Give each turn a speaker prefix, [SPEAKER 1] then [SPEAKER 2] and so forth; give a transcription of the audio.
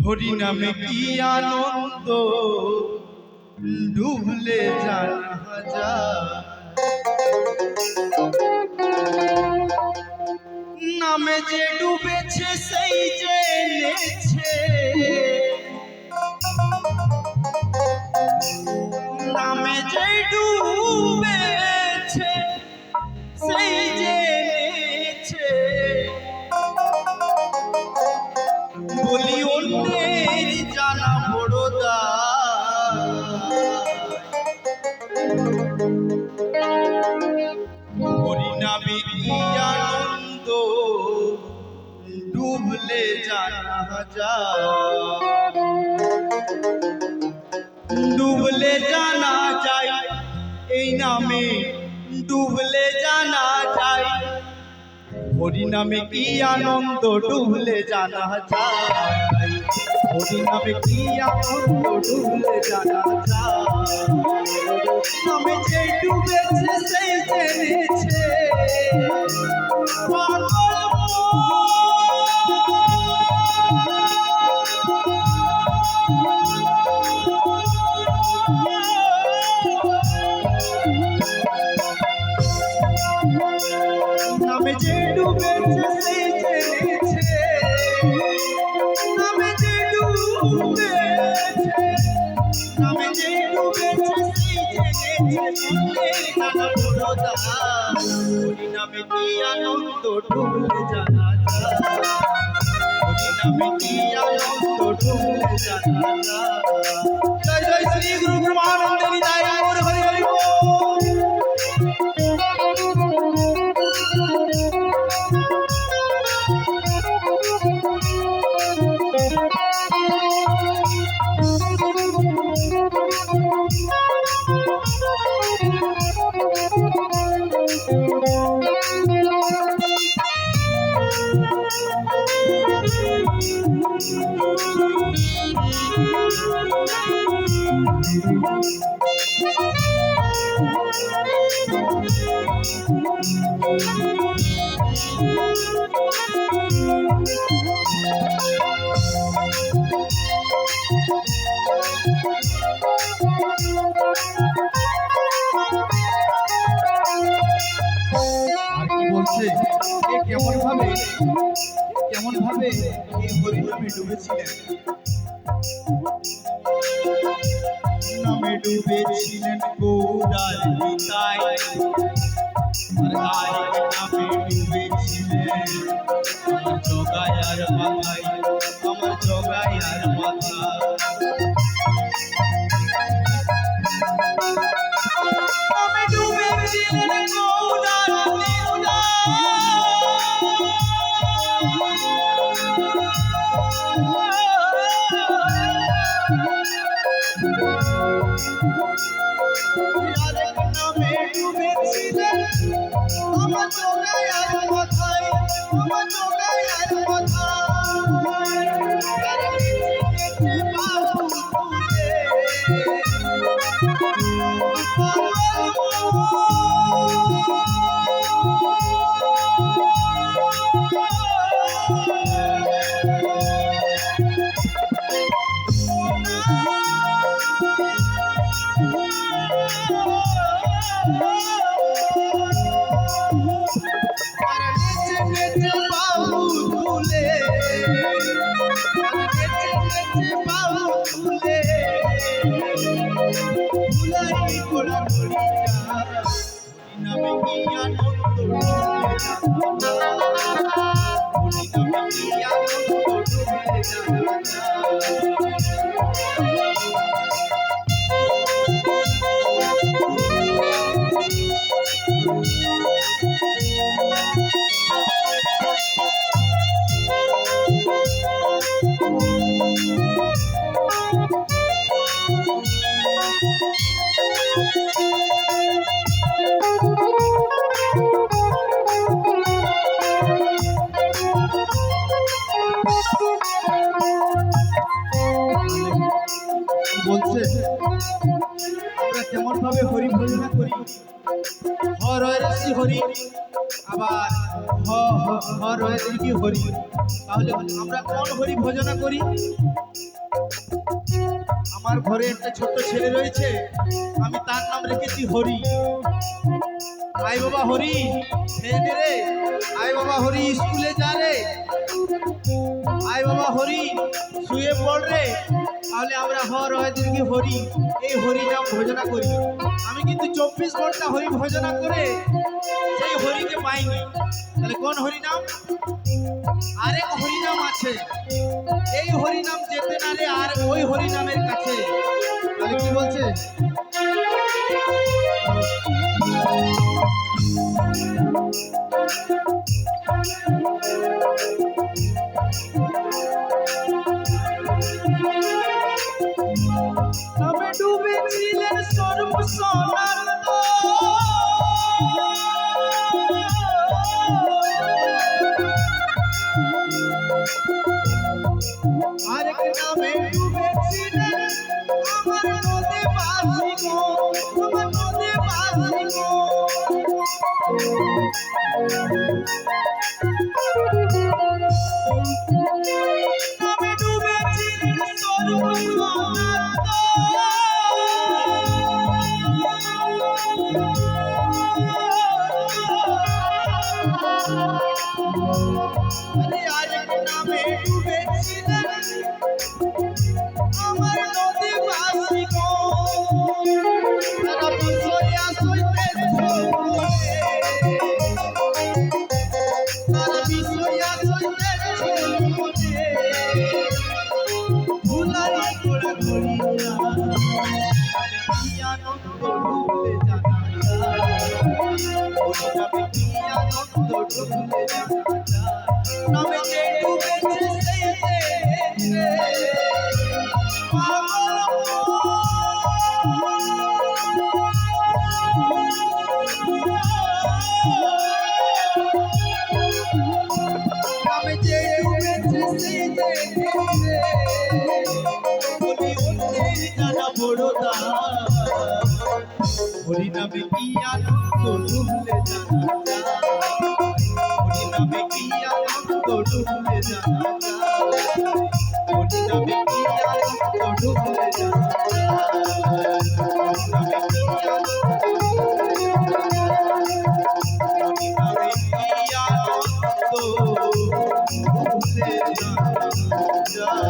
[SPEAKER 1] হরি নামে কি আনন্দ ডুবলে জানা যায়, নামে যে ডুবেছে সেই জেনেছে, নামে যে ডুবেছে সেই জেনেছে, বলি অন্যের জানা বড় হরি নামে কি আনন্দ ডুবলে জানা যায়, ডুবলে জানা যায় এই নামে ডুবলে জানা যায়, হরি নামে কি আনন্দ ডুবলে জানা যায়, হরি নামে কি আনন্দ ডুবলে জানা যায়, নামে যে ডুবেছে সেই জেনেছে, নামে যে ডুবেছে সেই জেনেছে, নামে যে ডুবেছে, নামে যে ডুবেছে সেই জেনেছে, হরি নামে কি আনন্দ ডুবলে জানা যায়, হরি নামে কি আনন্দ ডুবলে জানা যায়। জয় জয় শ্রী গুরু ব্রহ্মানন্দ নিতাই গৌর হরি হরি বল। বলছে কেমন ভাবে এই হরি নামে ডুবেছিলেন, নামে ডুবেছিলেন গৌরার নিতাই, নামে ডুবেছিলেন আমার জগায়ার মাথায়, আমার জগায়ার মাথা, নামে ডুবেছিলেন গৌরার আরেক নামে ডুবেছিলেন আমার জগায়ার মাথায়, আমার জগায়ার মাথায়, নামে কি আনন্দ ডুবলে জানা বলছে আমরা কেমন ভাবে হরি ভজনা করি, হর হরি হরি আবার রয়েছে কি হরি। তাহলে আমরা কোন হরি ভজনা করি? আমার ঘরে একটা ছোট্ট ছেলে রয়েছে, আমি তার নাম রেখেছি হরি। আয় বাবা হরি, খেয়ে নে রে। আয় বাবা হরি, স্কুলে যা রে। আয় বাবা হরি, শুয়ে পড় রে। তাহলে আমরা হরি হরি, এই হরি নাম ভজনা করি। আমি কিন্তু 24 ঘন্টা হরি ভজনা করে সেই হরিকে পাইনি। তাহলে কোন হরি নাম? আরেক হরি নাম আছে, এই হরি নাম যেতে না রে আর ওই হরি নামের কাছে। তাহলে কি বলছে? আমি ডুবেছিলেন সর্বসনাত আরেক নামে ডুবেছিলেন আমার নদী বাসি গো, আমার নদী বাসি গো। আমি ডুবেছিলেন সর্বসনাত আরে আরেক নামে ডুবেছিলেন আমার নদী বাসি গো। তারা বিষয়া সইতে ছোটে, তারা বিষয়া সইতে ছোটে, ভুলারি গোড়া করি না কি আনন্দ ডুবলে জানা যায়, কি আনন্দ ডুবলে জানা যায়। নামে যে ডুবেছে সেই যে পাগল নামে যে ডুবেছে সেই যে বলি ওতে জানা বড় দা। হরি নামে কি আনন্দ ডুবলে জানা যায়, হরি নামে কি আনন্দ ডুবলে জানা যায়, হরি নামে কি আনন্দ ডুবলে জানা যায়, হরি নামে কি আনন্দ, হরি নামে কি আনন্দ ডুবলে জানা যায়।